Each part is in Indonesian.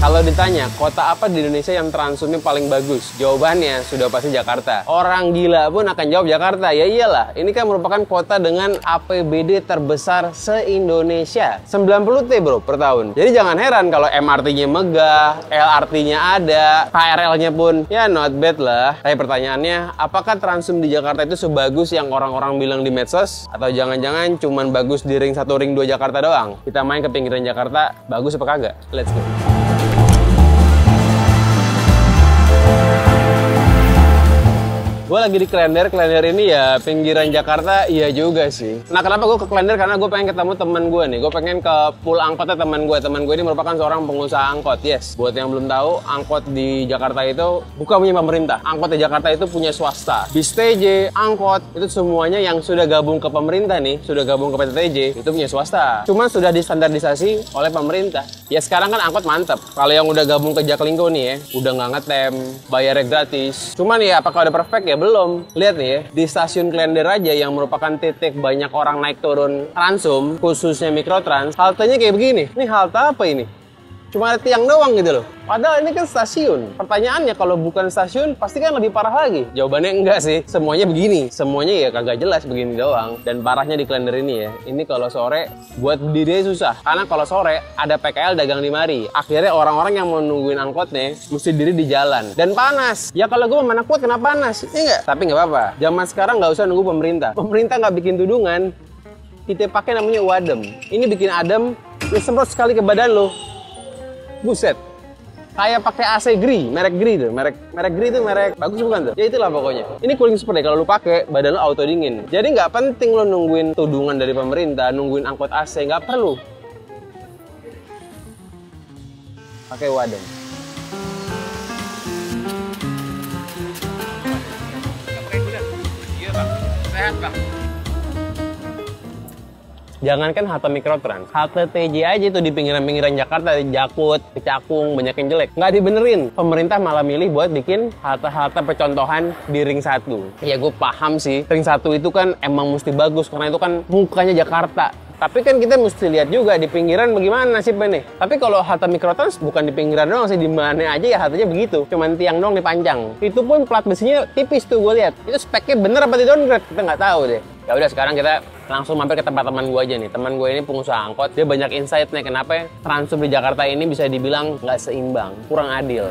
Kalau ditanya, kota apa di Indonesia yang transumnya paling bagus? Jawabannya sudah pasti Jakarta. Orang gila pun akan jawab Jakarta. Ya iyalah, ini kan merupakan kota dengan APBD terbesar se-Indonesia. 90 T bro per tahun. Jadi jangan heran kalau MRT-nya megah, LRT-nya ada, KRL-nya pun ya not bad lah. Tapi pertanyaannya, apakah transum di Jakarta itu sebagus yang orang-orang bilang di medsos? Atau jangan-jangan cuman bagus di ring 1, ring 2 Jakarta doang? Kita main ke pinggiran Jakarta, bagus apa kagak? Let's go. Gue lagi di Klender. Klender ini ya pinggiran Jakarta, iya juga sih. Nah kenapa gue ke Klender? Karena gue pengen ketemu teman gue nih. Gue pengen ke pool angkotnya teman gue. Teman gue ini merupakan seorang pengusaha angkot. Yes, buat yang belum tahu, angkot di Jakarta itu bukan punya pemerintah. Angkot di Jakarta itu punya swasta. Bis TJ, angkot, itu semuanya yang sudah gabung ke pemerintah nih, sudah gabung ke PT TJ, itu punya swasta. Cuman sudah distandarisasi oleh pemerintah. Ya sekarang kan angkot mantep. Kalau yang udah gabung ke Jaklingko nih ya, udah nggak ngetem, bayarnya gratis. Cuman ya apakah udah perfect ya? Belum. Lihat nih ya, di stasiun Klender aja yang merupakan titik banyak orang naik turun transum, khususnya Mikrotrans, haltenya kayak begini. Ini halte apa ini? Cuma ada tiang doang gitu loh. Padahal ini kan stasiun. Pertanyaannya kalau bukan stasiun pasti kan lebih parah lagi. Jawabannya enggak sih. Semuanya begini. Semuanya ya kagak jelas begini doang. Dan parahnya di Klender ini ya. Ini kalau sore buat berdiri susah. Karena kalau sore ada PKL dagang di mari. Akhirnya orang-orang yang mau nungguin angkotnya mesti diri di jalan. Dan panas. Ya kalau gue mana kuat kena panas. Iya enggak? Tapi nggak apa-apa. Zaman sekarang nggak usah nunggu pemerintah. Pemerintah nggak bikin tudungan. Kita pakai namanya wadem. Ini bikin adem. Lu semprot sekali ke badan lo. Buset, kayak pakai AC Gri, merek Gri tuh, merek Gri tuh merek bagus bukan tuh? Ya itulah pokoknya. Ini cooling spray, kalau lu pakai badan lu auto dingin. Jadi nggak penting lu nungguin tudungan dari pemerintah, nungguin angkot AC, nggak perlu. Pakai wadem. Iya bang, sehat bang. Jangankan halte Mikrotrans, halte TJ aja tuh di pinggiran-pinggiran Jakarta, di Jakut, di Cakung, banyak yang jelek. Nggak dibenerin. Pemerintah malah milih buat bikin halte-halte percontohan di ring 1. Ya gue paham sih, ring 1 itu kan emang mesti bagus, karena itu kan mukanya Jakarta. Tapi kan kita mesti lihat juga di pinggiran bagaimana nasibnya nih. Tapi kalau halte Mikrotrans bukan di pinggiran doang sih, di mana aja ya hatenya begitu. Cuman tiang doang dipanjang. Itu pun plat besinya tipis tuh gue lihat. Itu speknya bener apa di downgrade? Kita nggak tahu deh. Ya udah sekarang kita langsung mampir ke tempat teman gue aja nih. Teman gue ini pengusaha angkot. Dia banyak insight nih kenapa transum di Jakarta ini bisa dibilang nggak seimbang, kurang adil.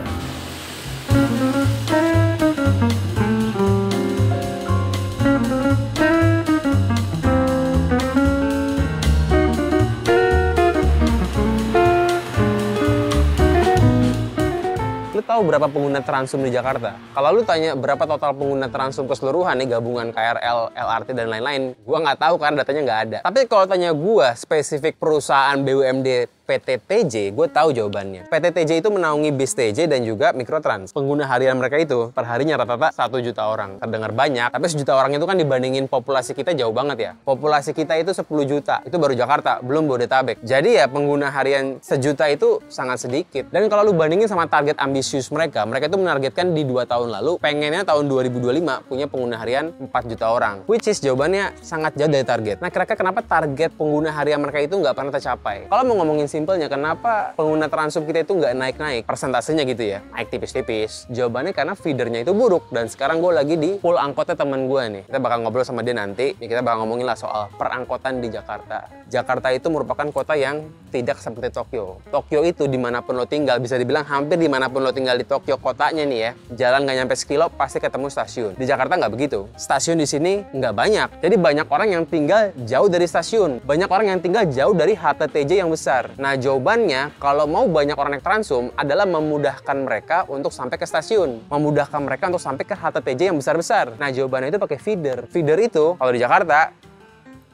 Tahu berapa pengguna transum di Jakarta? Kalau lu tanya berapa total pengguna transum keseluruhan nih gabungan KRL, LRT dan lain-lain, gua nggak tahu karena datanya nggak ada. Tapi kalau tanya gua spesifik perusahaan BUMD PT TJ, gue tahu jawabannya. PT TJ itu menaungi bis TJ dan juga Mikrotrans. Pengguna harian mereka itu per harinya rata-rata 1 juta orang. Terdengar banyak, tapi 1 juta orang itu kan dibandingin populasi kita jauh banget ya. Populasi kita itu 10 juta. Itu baru Jakarta, belum Bodetabek. Jadi ya pengguna harian 1 juta itu sangat sedikit. Dan kalau lu bandingin sama target ambisius mereka itu menargetkan di 2 tahun lalu, pengennya tahun 2025 punya pengguna harian 4 juta orang. Which is jawabannya sangat jauh dari target. Nah kira-kira kenapa target pengguna harian mereka itu nggak pernah tercapai? Kalau mau ngomongin simpelnya, kenapa pengguna transum kita itu nggak naik-naik persentasenya gitu ya, naik tipis-tipis? Jawabannya karena feedernya itu buruk. Dan sekarang gue lagi di pool angkotnya teman gue nih. Kita bakal ngobrol sama dia nanti. Kita bakal ngomongin lah soal perangkotan di Jakarta. Jakarta itu merupakan kota yang tidak seperti Tokyo. Tokyo itu dimanapun lo tinggal, bisa dibilang hampir dimanapun lo tinggal di Tokyo kotanya nih ya, jalan nggak nyampe sekilo pasti ketemu stasiun. Di Jakarta nggak begitu. Stasiun di sini nggak banyak. Jadi banyak orang yang tinggal jauh dari stasiun. Banyak orang yang tinggal jauh dari halte TJ yang besar. Nah jawabannya kalau mau banyak orang naik transum adalah memudahkan mereka untuk sampai ke stasiun, memudahkan mereka untuk sampai ke halte TJ yang besar-besar. Nah jawabannya itu pakai feeder. Feeder itu kalau di Jakarta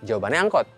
jawabannya angkot.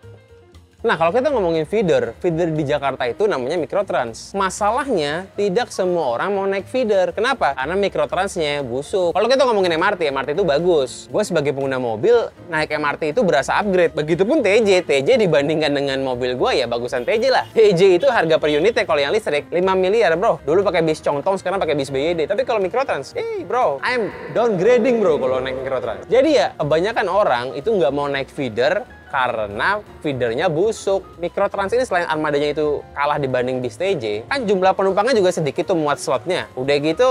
Nah, kalau kita ngomongin feeder di Jakarta itu namanya Mikrotrans. Masalahnya, tidak semua orang mau naik feeder. Kenapa? Karena Mikrotransnya busuk. Kalau kita ngomongin MRT itu bagus. Gue sebagai pengguna mobil, naik MRT itu berasa upgrade. Begitupun TJ dibandingkan dengan mobil gue ya bagusan TJ lah. TJ itu harga per unitnya kalau yang listrik 5 miliar bro. Dulu pakai bis Congtong, sekarang pakai bis BYD. Tapi kalau Mikrotrans, bro, I'm downgrading bro kalau naik Mikrotrans. Jadi ya, kebanyakan orang itu nggak mau naik feeder Karena feedernya busuk. Mikrotrans ini selain armadanya itu kalah dibanding bis TJ, kan jumlah penumpangnya juga sedikit tuh muat slotnya. Udah gitu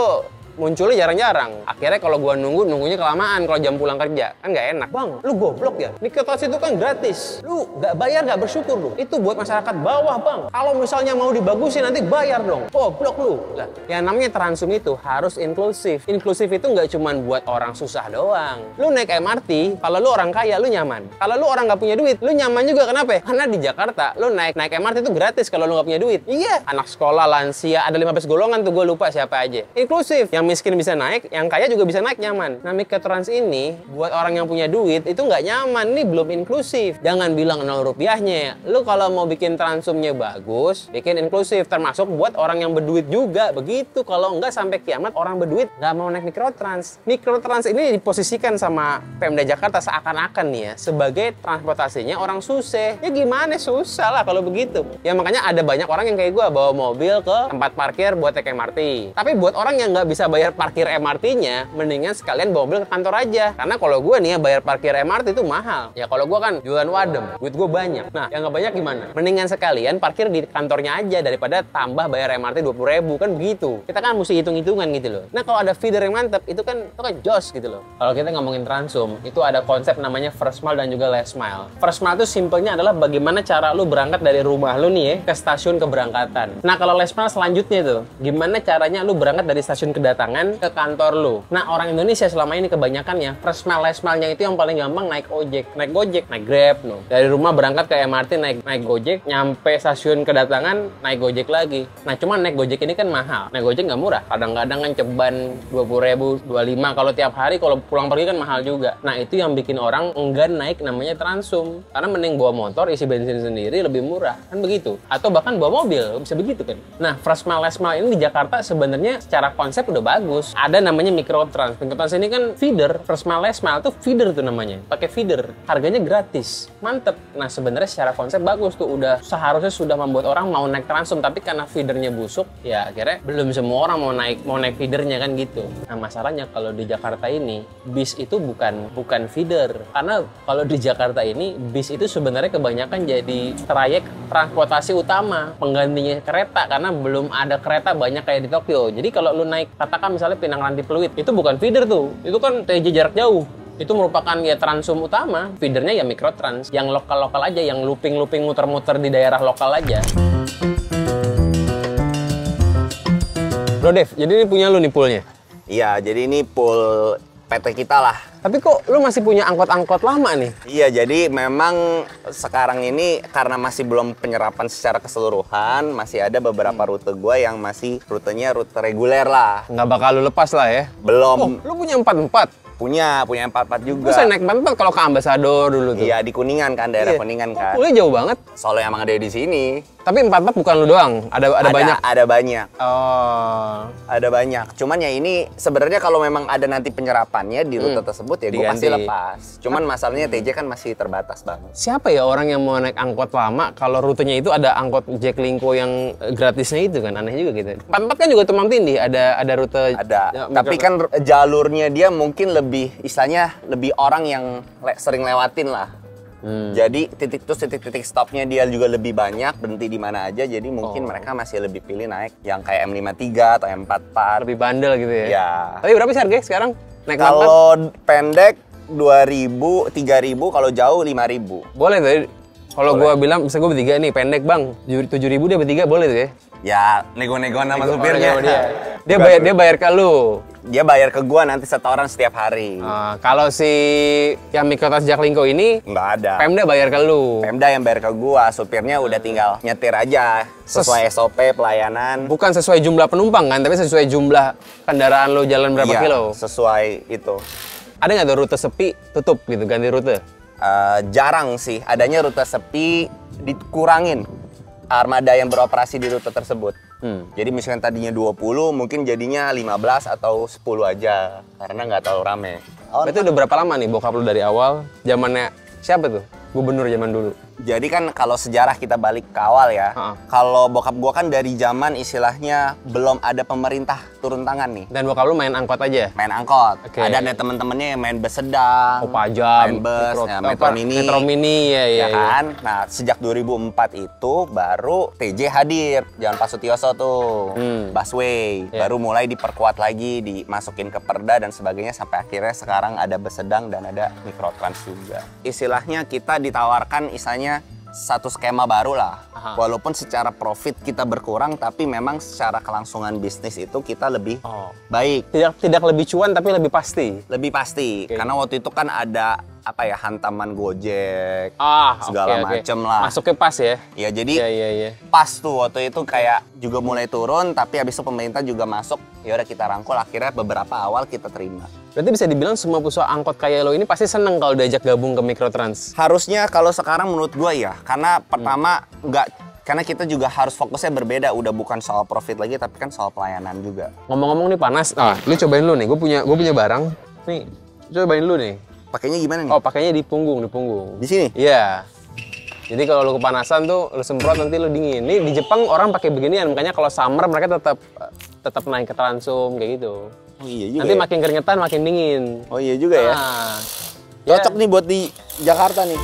munculnya jarang-jarang. Akhirnya kalau gua nunggunya kelamaan kalau jam pulang kerja. Kan nggak enak. Bang, lu goblok ya? Mikrotrans itu kan gratis. Lu nggak bayar nggak bersyukur lu. Itu buat masyarakat bawah, Bang. Kalau misalnya mau dibagusin nanti bayar dong. Goblok lu. Lah, yang namanya Transum itu harus inklusif. Inklusif itu nggak cuma buat orang susah doang. Lu naik MRT, kalau lu orang kaya lu nyaman. Kalau lu orang nggak punya duit, lu nyaman juga. Kenapa? Karena di Jakarta lu naik MRT itu gratis kalau lu nggak punya duit. Iya, anak sekolah, lansia, ada 15 golongan tuh, gue lupa siapa aja. Inklusif. Yang miskin bisa naik, yang kaya juga bisa naik nyaman. Nah, Mikrotrans ini buat orang yang punya duit itu nggak nyaman, ini belum inklusif. Jangan bilang 0 rupiahnya. Lu kalau mau bikin transumnya bagus, bikin inklusif, termasuk buat orang yang berduit juga. Begitu, kalau nggak sampai kiamat orang berduit nggak mau naik Mikrotrans. Mikrotrans ini diposisikan sama Pemda Jakarta seakan-akan nih ya, sebagai transportasinya orang susah. Ya gimana, susah lah kalau begitu. Ya makanya ada banyak orang yang kayak gue bawa mobil ke tempat parkir buat naik MRT. Tapi buat orang yang nggak bisa bayar parkir MRT-nya, mendingan sekalian bawa mobil ke kantor aja. Karena kalau gue nih ya, bayar parkir MRT itu mahal. Ya kalau gue kan jualan wadem, duit gue banyak. Nah, yang nggak banyak gimana? Mendingan sekalian parkir di kantornya aja daripada tambah bayar MRT 20.000, kan begitu. Kita kan mesti hitung-hitungan gitu loh. Nah, kalau ada feeder yang mantep, itu kan jos gitu loh. Kalau kita ngomongin Transum, itu ada konsep namanya first mile dan juga last mile. First mile itu simpelnya adalah bagaimana cara lu berangkat dari rumah lu nih ya, ke stasiun keberangkatan. Nah, kalau last mile selanjutnya tuh, gimana caranya lu berangkat dari stasiun kedatangan ke kantor lu. Nah, orang Indonesia selama ini kebanyakannya first mile, last mile-nya itu yang paling gampang naik ojek, naik Gojek, naik Grab no. Dari rumah berangkat ke MRT naik Gojek, nyampe stasiun kedatangan naik Gojek lagi. Nah, cuman naik Gojek ini kan mahal. Naik Gojek nggak murah. Kadang-kadang kan ceban 20.000, 25 kalau tiap hari, kalau pulang pergi kan mahal juga. Nah, itu yang bikin orang enggan naik namanya Transum. Karena mending bawa motor, isi bensin sendiri lebih murah. Kan begitu. Atau bahkan bawa mobil, bisa begitu kan. Nah, first mile, last mile ini di Jakarta sebenarnya secara konsep udah bagus. Ada namanya Mikrotrans. Mikrotrans ini kan feeder. First mile, last mile tuh feeder tuh namanya. Pakai feeder. Harganya gratis. Mantep. Nah, sebenarnya secara konsep bagus tuh. Udah seharusnya sudah membuat orang mau naik Transum, tapi karena feedernya busuk, ya akhirnya belum semua orang mau naik feedernya kan gitu. Nah, masalahnya kalau di Jakarta ini bis itu bukan feeder. Karena kalau di Jakarta ini bis itu sebenarnya kebanyakan jadi trayek transportasi utama, penggantinya kereta, karena belum ada kereta banyak kayak di Tokyo. Jadi kalau lu naik, katakan misalnya Pinang Ranti Pluit, itu bukan feeder tuh, itu kan TJ jarak jauh. Itu merupakan ya Transum utama, feedernya ya Mikrotrans, yang lokal-lokal aja, yang looping-looping muter-muter di daerah lokal aja. Bro Dev, jadi ini punya lu nih poolnya? Iya, jadi ini pool PT kita lah. Tapi kok lu masih punya angkot-angkot lama nih? Iya, jadi memang sekarang ini karena masih belum penyerapan secara keseluruhan, masih ada beberapa rute gua yang masih rutenya rute reguler lah. Nggak bakal lu lepas lah ya? Belum. Oh, lu punya 44? Punya 44 juga. Bisa naik 44 kalau ke Ambasador dulu tuh? Iya, di Kuningan kan, daerah Iya. Kuningan Oh, kan. poolnya jauh banget. Soalnya emang ada di sini. Tapi 44 bukan lu doang, ada banyak. Ada banyak. Oh. Ada banyak. Cuman ya ini sebenarnya kalau memang ada nanti penyerapannya di rute tersebut ya gue Diganti. pasti lepas. Cuman masalahnya TJ kan masih terbatas banget. Siapa ya orang yang mau naik angkot lama kalau rutenya itu ada angkot Jaklingko yang gratisnya itu kan, aneh juga gitu. 44 kan juga Tumpang Tindih, ada rute. Ada. Ya, Tapi kan jalurnya dia mungkin lebih, istilahnya lebih orang yang sering lewatin lah. Jadi titik-titik stopnya dia juga lebih banyak, berhenti di mana aja. Jadi mungkin mereka masih lebih pilih naik yang kayak M53 atau M44. lebih bandel gitu ya. Ya. Tapi berapa sih harganya sekarang? Naik 44? Kalau pendek 2.000, 3.000, kalau jauh 5.000. Boleh tuh. Kalau gua bilang bisa gua bertiga nih, pendek Bang. 7.000 dia bertiga boleh tuh ya. Ya, nego-negoan sama supirnya. Dia bayar ke lu. Dia bayar ke gua nanti setoran setiap hari. Kalau si yang Mikrotrans Jaklingko ini Nggak ada. Pemda bayar ke lu. Pemda yang bayar ke gua, supirnya udah tinggal nyetir aja sesuai SOP pelayanan. Bukan sesuai jumlah penumpang kan, tapi sesuai jumlah kendaraan lo jalan berapa Iya, kilo. sesuai itu. Ada nggak tuh rute sepi tutup gitu, ganti rute? Jarang sih, adanya rute sepi dikurangin armada yang beroperasi di rute tersebut. Jadi misalkan tadinya 20, mungkin jadinya 15 atau 10 aja, karena nggak terlalu rame. Berarti udah berapa lama nih bokap lu dari awal? Zamannya siapa tuh? Gubernur zaman dulu? Jadi kan kalau sejarah kita balik ke awal ya, kalau bokap gua kan dari zaman istilahnya belum ada pemerintah turun tangan nih. Dan bokap lu main angkot aja? Main angkot. Oke. Ada temen-temennya yang main bus sedang, Pajam, main bus, Metro Mini. Metro Mini, ya kan? Nah, sejak 2004 itu baru TJ hadir, Jalan Pak Sutioso tuh, busway. Baru mulai diperkuat lagi, dimasukin ke Perda dan sebagainya sampai akhirnya sekarang ada bus sedang dan ada mikrotrans juga. Istilahnya kita ditawarkan satu skema baru lah. Walaupun secara profit kita berkurang, tapi memang secara kelangsungan bisnis itu kita lebih baik. Tidak lebih cuan tapi lebih pasti. Lebih pasti, karena waktu itu kan ada hantaman Gojek, segala macem lah. Masuknya pas ya? Ya jadi pas tuh waktu itu kayak juga mulai turun, tapi habis itu pemerintah juga masuk. Ya udah kita rangkul, akhirnya beberapa awal kita terima. Berarti bisa dibilang semua perusahaan angkot kayak lo ini pasti seneng kalau diajak gabung ke Mikrotrans? Harusnya kalau sekarang menurut gua ya, karena pertama karena kita juga harus fokusnya berbeda, udah bukan soal profit lagi, tapi kan soal pelayanan juga. Ngomong-ngomong nih panas, lu cobain lu nih, gue punya barang, nih, cobain lu nih. Pakainya gimana nih? Oh, pakainya di punggung. Di sini? Iya. Jadi kalau lu kepanasan tuh, lu semprot nanti lu dingin. Nih di Jepang orang pakai beginian, makanya kalau summer mereka tetap naik ke transum kayak gitu. Oh iya juga. Nanti makin keringetan makin dingin. Oh iya juga ya. Cocok nih buat di Jakarta nih.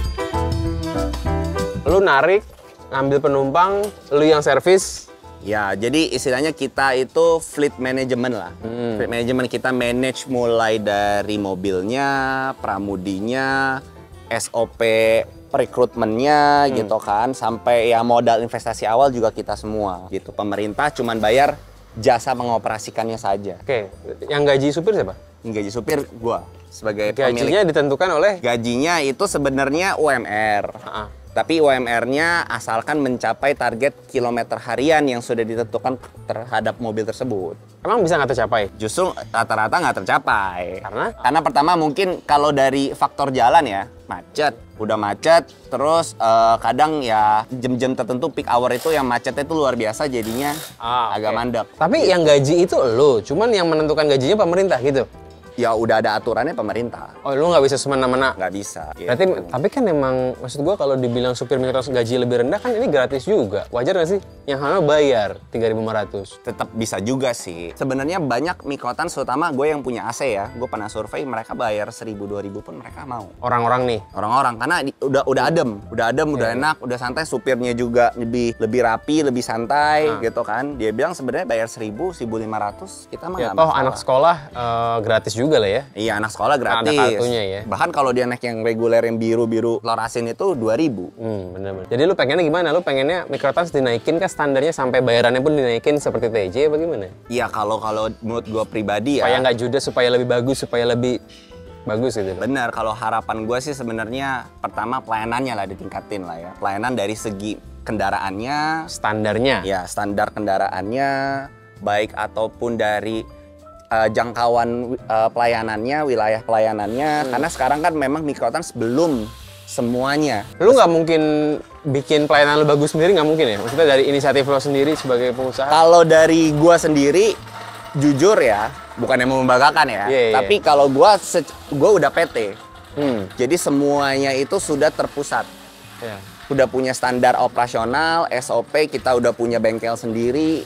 Lu narik, ngambil penumpang, lu yang servis. Ya, jadi istilahnya kita itu fleet management lah. Fleet management kita manage mulai dari mobilnya, pramudinya, SOP rekrutmennya gitu kan, sampai ya modal investasi awal juga kita semua gitu. Pemerintah cuman bayar jasa mengoperasikannya saja. Oke, yang gaji supir siapa? Yang gaji supir gua sebagai gajinya pemilik. Ditentukan oleh? Gajinya itu sebenarnya UMR. Tapi UMR-nya asalkan mencapai target kilometer harian yang sudah ditentukan terhadap mobil tersebut. Emang bisa nggak tercapai? Justru rata-rata nggak tercapai. Karena pertama mungkin kalau dari faktor jalan ya, macet. Udah macet, terus kadang ya jam-jam tertentu peak hour itu yang macetnya itu luar biasa jadinya agak mandek. Tapi yang gaji itu lo, cuman yang menentukan gajinya pemerintah gitu? Ya udah ada aturannya pemerintah. Oh, lu nggak bisa semena-mena? Nggak bisa. Berarti, tapi kan emang, maksud gua kalau dibilang supir Mikrotrans gaji lebih rendah kan ini gratis juga. Wajar nggak sih? Yang Hano bayar 3.500. Tetap bisa juga sih. Sebenarnya banyak Mikrotrans, terutama gue yang punya AC ya. Gue pernah survei, mereka bayar 1.000-2.000 pun mereka mau. Orang-orang nih? Orang-orang, karena udah adem. Udah enak, udah santai. Supirnya juga lebih rapi, lebih santai gitu kan. Dia bilang sebenarnya bayar 1.000, 1.500, kita mah nggak masalah. Anak sekolah gratis juga lah ya? Iya, anak sekolah gratis. Ada kartunya ya? Bahkan kalau dia naik yang reguler yang biru-biru telur asin itu 2.000. Bener-bener. Jadi lu pengennya gimana? Lu pengennya Mikrotrans dinaikin kah standarnya sampai bayarannya pun dinaikin seperti TJ apa gimana? Iya, kalau menurut gua pribadi ya. Supaya nggak judes, supaya lebih bagus, supaya lebih bagus gitu. Bener, kalau harapan gua sih sebenarnya pertama pelayanannya lah ditingkatin lah ya. Pelayanan dari segi kendaraannya. Standarnya? Ya, standar kendaraannya. Baik ataupun dari jangkauan pelayanannya, wilayah pelayanannya. Karena sekarang kan memang Mikrotrans belum semuanya. Lu nggak mungkin bikin pelayanan lu bagus sendiri, nggak mungkin ya? Maksudnya dari inisiatif lo sendiri sebagai pengusaha? Kalau dari gua sendiri, jujur ya, bukan yang membanggakan ya. Tapi kalau gua udah PT. Jadi semuanya itu sudah terpusat. Udah punya standar operasional, SOP, kita udah punya bengkel sendiri,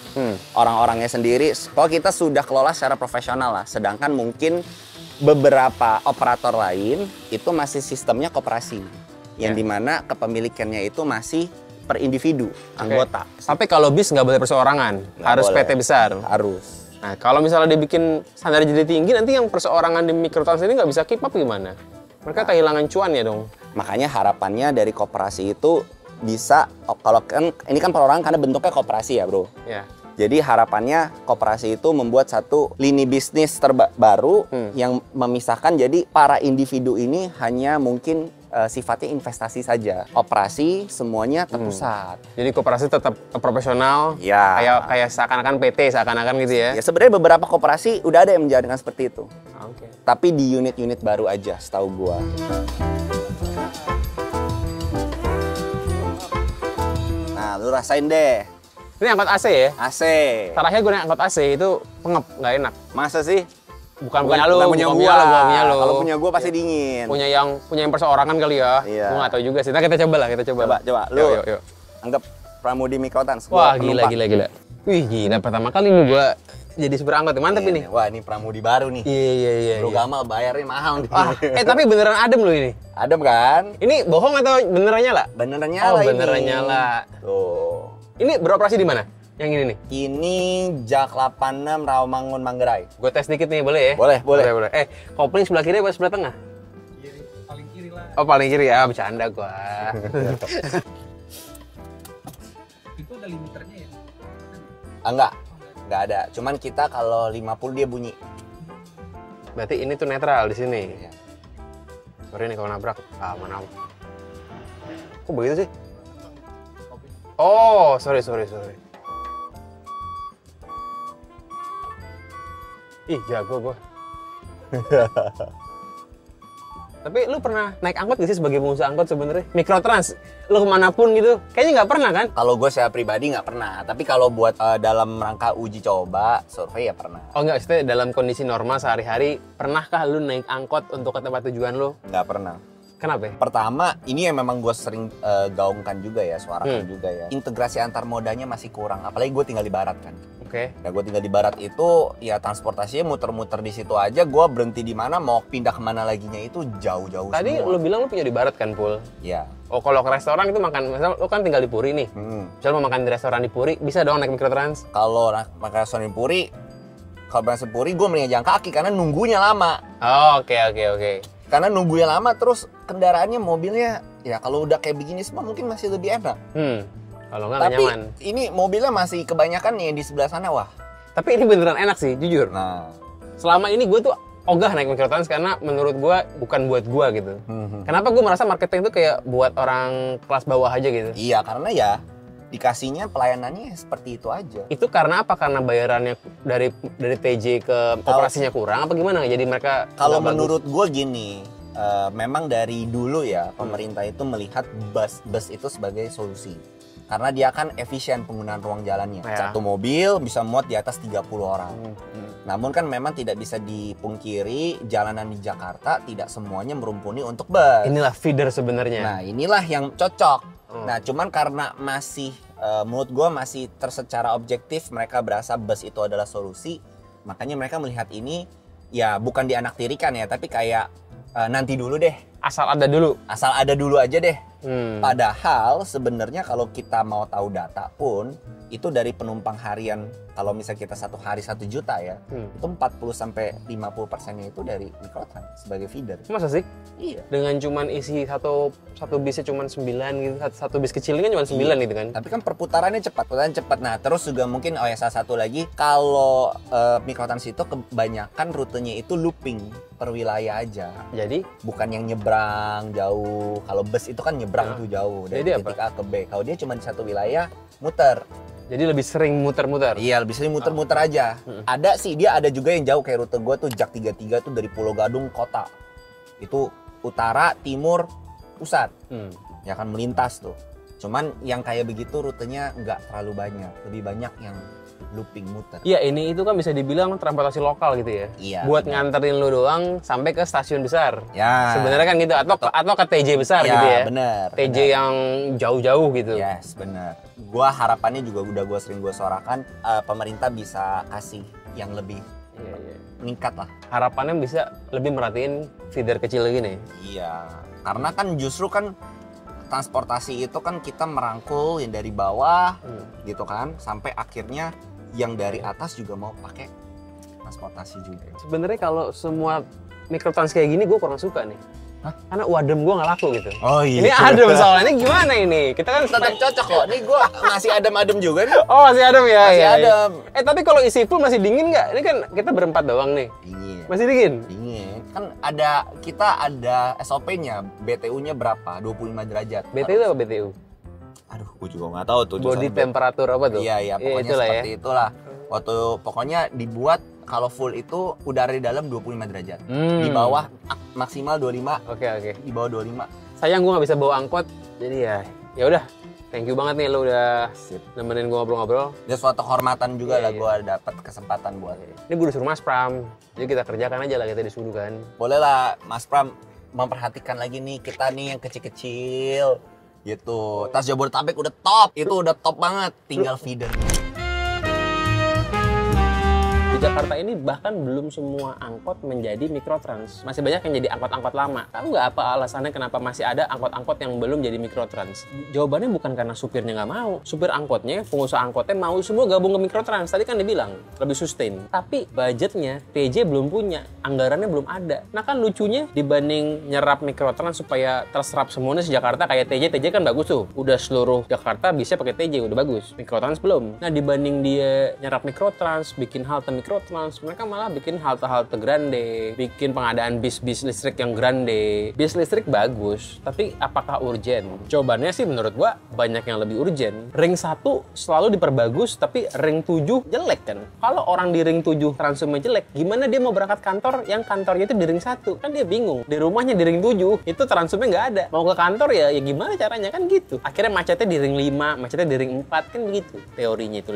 orang-orangnya sendiri. Pokoknya kita sudah kelola secara profesional lah. Sedangkan mungkin beberapa operator lain itu masih sistemnya koperasi. Yang dimana kepemilikannya itu masih per individu, anggota. Tapi kalau bis nggak boleh perseorangan, harus boleh. PT besar? Harus. Nah, kalau misalnya dibikin standar jadi tinggi, nanti yang perseorangan di Mikrotrans ini nggak bisa keep up gimana? Mereka kehilangan cuan ya dong? Makanya harapannya dari koperasi itu bisa, kalau kan ini kan perorangan karena bentuknya koperasi ya bro. Jadi harapannya koperasi itu membuat satu lini bisnis terbaru yang memisahkan, jadi para individu ini hanya mungkin sifatnya investasi saja. Operasi semuanya terpusat. Jadi koperasi tetap profesional, kayak seakan-akan PT, seakan-akan gitu ya? Ya sebenarnya beberapa koperasi udah ada yang menjalankan seperti itu. Tapi di unit-unit baru aja setahu gua. Nah, lu rasain deh. Ini angkot AC ya? AC. Terakhir gue naik angkot AC itu pengep, nggak enak. Masa sih? Bukan punya lu, punya bukan gua. punya lu. Kalau punya gua pasti dingin. Punya yang perseorangan kali ya. Iya. Gua nggak tahu juga sih. Nah, kita coba lah, kita coba. Coba. Lu Yuk. anggap Pramudi Mikrotrans. Wah, Gua gila. penumpang. Wih, gila, pertama kali nih gua jadi supir angkot. Mantep Iya, ini. Wah, ini Pramudi baru nih. Iya. Bro Gamal bayarnya mahal nih. Wah, tapi beneran adem loh ini. Adem kan? Ini bohong atau beneran nyala? Beneran nyala Oh, ini. beneran nyala. Tuh. Ini beroperasi di mana? Yang ini nih. Ini Jak 86 Rawamangun Manggarai. Gue tes dikit nih, boleh ya? Boleh. Kopling sebelah kiri apa sebelah tengah? Kiri, paling kiri lah. Oh, paling kiri ya, bercanda gua. Itu ada limiternya ya? Enggak ada. Cuman kita kalau 50 dia bunyi. Berarti ini tuh netral di sini. Iya. Sorry nih kalau nabrak. Mana? Kok begitu sih? Oh, sorry. Ih, jago gua. Tapi lu pernah naik angkot gak sih sebagai pengusaha angkot sebenarnya? Mikrotrans, lu kemanapun gitu, kayaknya nggak pernah kan? Kalau gue saya pribadi nggak pernah. Tapi kalau buat dalam rangka uji coba, survei ya pernah. Oh enggak, maksudnya dalam kondisi normal sehari-hari, pernahkah lu naik angkot untuk ke tempat tujuan lu? Nggak pernah. Kenapa ya? Pertama, ini yang memang gue sering gaungkan juga ya, suarakan juga ya. Integrasi antar modanya masih kurang. Apalagi gue tinggal di barat kan. Oke. Ya gue tinggal di barat itu, ya transportasinya muter-muter di situ aja. Gue berhenti di mana, mau pindah kemana laginya itu jauh-jauh Tadi semua. lu bilang lu punya di barat kan, Pul? Ya. Oh, kalau ke restoran itu makan, misal lu kan tinggal di Puri nih. Misal mau makan di restoran di Puri, bisa dong naik Mikrotrans? Kalau makan restoran di Puri, kalau restoran Puri gue mending jalan kaki karena nunggunya lama. Oh, oke. Karena nunggunya lama terus kendaraannya mobilnya ya kalau udah kayak begini semua mungkin masih lebih enak. Kalau nggak Tapi nyaman. ini mobilnya masih kebanyakan nih di sebelah sana wah. Tapi ini beneran enak sih, jujur. Nah, Selama ini gue tuh ogah naik Mikrotrans karena menurut gue bukan buat gue gitu. Kenapa gue merasa marketing itu kayak buat orang kelas bawah aja gitu? iya karena ya dikasihnya pelayanannya seperti itu aja. Itu karena apa? Karena bayarannya dari TJ ke operasinya kurang apa gimana? Jadi mereka Kalau nggak bagus? menurut gue gini, memang dari dulu ya pemerintah itu melihat bus itu sebagai solusi. Karena dia kan efisien penggunaan ruang jalannya. Ya. Satu mobil bisa muat di atas 30 orang. Namun kan memang tidak bisa dipungkiri jalanan di Jakarta tidak semuanya merumpuni untuk bus. Inilah feeder sebenarnya. Nah inilah yang cocok. Nah cuman karena masih menurut gue masih secara objektif mereka berasa bus itu adalah solusi. Makanya mereka melihat ini ya bukan dianaktirikan ya tapi kayak nanti dulu deh. Asal ada dulu. Asal ada dulu aja deh. Padahal Padahal sebenarnya kalau kita mau tahu data pun itu dari penumpang harian kalau misalnya kita satu hari 1 juta ya itu 40-50%-nya itu dari Mikrotrans sebagai feeder. masa sih? Iya. Dengan cuman isi satu bisnya cuman 9 gitu, satu bis kecil kan cuma 9 gitu kan? Tapi kan perputarannya cepat. Nah, terus juga mungkin salah satu lagi kalau Mikrotrans itu kebanyakan rutenya itu looping per wilayah aja. Jadi Bukan yang nyebrang jauh. Kalau bus itu kan nyebrang tuh jauh dari Jadi titik A ke B. Kalau dia cuma di satu wilayah muter. jadi lebih sering muter-muter. Iya, lebih sering muter-muter aja. Ada sih, dia ada juga yang jauh kayak rute gue tuh Jak 33 tuh dari Pulau Gadung kota. Itu utara, timur, pusat. Ya kan melintas tuh. Cuman yang kayak begitu rutenya nggak terlalu banyak. Lebih banyak yang looping muter. Iya, ini itu kan bisa dibilang transportasi lokal gitu ya. Iya. Buat nganterin lu doang sampai ke stasiun besar. Ya. Sebenarnya kan gitu atau ke TJ besar ya, gitu ya. bener. TJ bener. yang jauh-jauh gitu. Yes, bener. Gua harapannya juga udah gua sering gua suarakan pemerintah bisa kasih yang lebih Iya. meningkat lah. Harapannya bisa lebih merhatiin feeder kecil gini. Iya, karena kan justru kan transportasi itu kan kita merangkul yang dari bawah gitu kan sampai akhirnya yang dari atas juga mau pakai transportasi juga. Sebenarnya kalau semua Mikrotrans kayak gini gue kurang suka nih. Hah? Karena wadem gue nggak laku gitu. Oh Ini adem soalnya. Ini gimana ini? Kita kan Tetap cocok kok. Nih gua masih adem-adem juga nih. Oh, masih adem ya. Masih iya. adem. Tapi kalau isi full masih dingin nggak? Ini kan kita berempat doang nih. Dingin. Masih dingin? Dingin. Kan kita ada SOP-nya, BTU-nya berapa? 25 derajat. BTU apa BTU? Aduh, gua juga nggak tahu tuh. Body temperatur apa tuh? Iya, pokoknya itulah ya. seperti itulah. Waktu pokoknya dibuat kalau full itu udara di dalam 25 derajat. Di bawah maksimal 25. Oke. Di bawah 25. Sayang gue nggak bisa bawa angkot. Jadi ya udah. Thank you banget nih lu udah Sip. nemenin gua ngobrol-ngobrol. Ya suatu kehormatan juga lah Iya. gue dapat kesempatan buat Ini gue disuruh Mas Pram, jadi kita kerjakan aja lah, kita disuruh kan. boleh lah Mas Pram memperhatikan lagi nih kita nih yang kecil-kecil gitu. Tas Jabodetabek udah top, itu udah top banget, tinggal feeder. Di Jakarta ini bahkan belum semua angkot menjadi mikrotrans. Masih banyak yang jadi angkot-angkot lama. Tahu nggak apa alasannya kenapa masih ada angkot-angkot yang belum jadi mikrotrans? Jawabannya bukan karena supirnya nggak mau. Supir angkotnya, pengusaha angkotnya mau semua gabung ke mikrotrans. Tadi kan dia bilang, lebih sustain. Tapi budgetnya TJ belum punya, anggarannya belum ada. Nah kan lucunya dibanding nyerap mikrotrans supaya terserap semuanya di Jakarta kayak TJ kan bagus tuh. Udah seluruh Jakarta bisa pakai TJ, udah bagus. Mikrotrans belum. Nah dibanding dia nyerap mikrotrans, bikin halte mikrotrans, mereka malah bikin halte-halte grande, bikin pengadaan bis-bis listrik yang grande. Bis listrik bagus, tapi apakah urgen? Jawabannya sih menurut gua banyak yang lebih urgen. Ring 1 selalu diperbagus, tapi ring 7 jelek kan? Kalau orang di ring 7 transumnya jelek, gimana dia mau berangkat kantor yang kantornya itu di ring 1? Kan dia bingung. Di rumahnya di ring 7, itu transumnya nggak ada. Mau ke kantor ya gimana caranya kan gitu. Akhirnya macetnya di ring 5, macetnya di ring 4, kan begitu. Teorinya itu,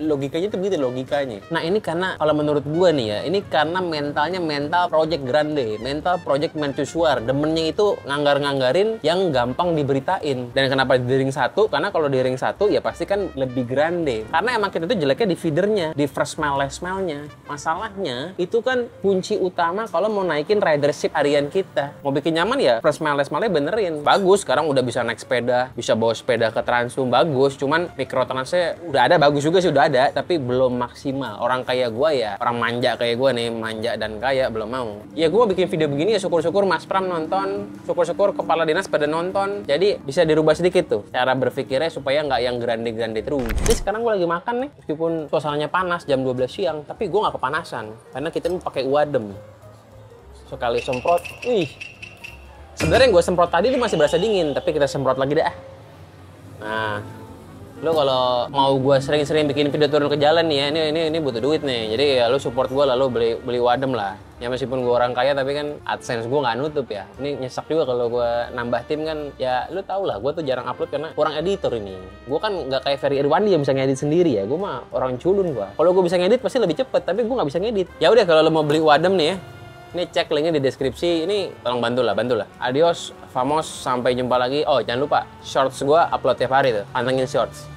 logikanya itu begitu logikanya. Nah ini karena kalau menurut gua nih ya, ini karena mentalnya mental project grande, mental project mercusuar. Demennya itu nganggarin yang gampang diberitain. Dan kenapa di ring 1? Karena kalau di ring 1 ya pasti kan lebih grande. Karena emang kita tuh jeleknya di feedernya, di first mile last mile-nya. Masalahnya itu kan kunci utama kalau mau naikin ridership harian kita. Mau bikin nyaman ya first mile last mile-nya benerin. Bagus, sekarang udah bisa naik sepeda, bisa bawa sepeda ke Transum, bagus. Cuman mikrotransnya udah ada, bagus juga sih udah ada, tapi belum maksimal. Orang kayak gua ya, orang manja kayak gua nih, manja dan kaya belum mau. Ya gua bikin video begini ya syukur-syukur Mas Pram nonton, syukur-syukur kepala dinas pada nonton. Jadi bisa dirubah sedikit tuh cara berpikirnya supaya nggak yang grande-grande terus. Jadi sekarang gua lagi makan nih, meskipun suasananya panas jam 12 siang, tapi gua nggak kepanasan karena kita mau pakai wadem. Sekali semprot, wih. Sebenarnya yang gua semprot tadi itu masih berasa dingin, tapi kita semprot lagi dah. Nah, lo kalau mau gue sering-sering bikin video turun ke jalan nih ya, ini butuh duit nih. Jadi ya lo support gue lah, lo beli wadem lah. Ya meskipun gue orang kaya tapi kan AdSense gue nggak nutup ya. Ini nyesek juga kalau gue nambah tim kan. Ya lo tau lah, gue tuh jarang upload karena kurang editor ini. Gue kan nggak kayak Ferry Irwandi yang bisa ngedit sendiri ya. Gue mah orang culun gue. Kalau gue bisa ngedit pasti lebih cepet, tapi gue nggak bisa ngedit. Ya udah kalau lo mau beli wadem nih ya, ini cek linknya di deskripsi. Ini tolong bantu lah. Adios, famos, sampai jumpa lagi. Oh jangan lupa shorts gue upload tiap hari tuh. Pantengin shorts.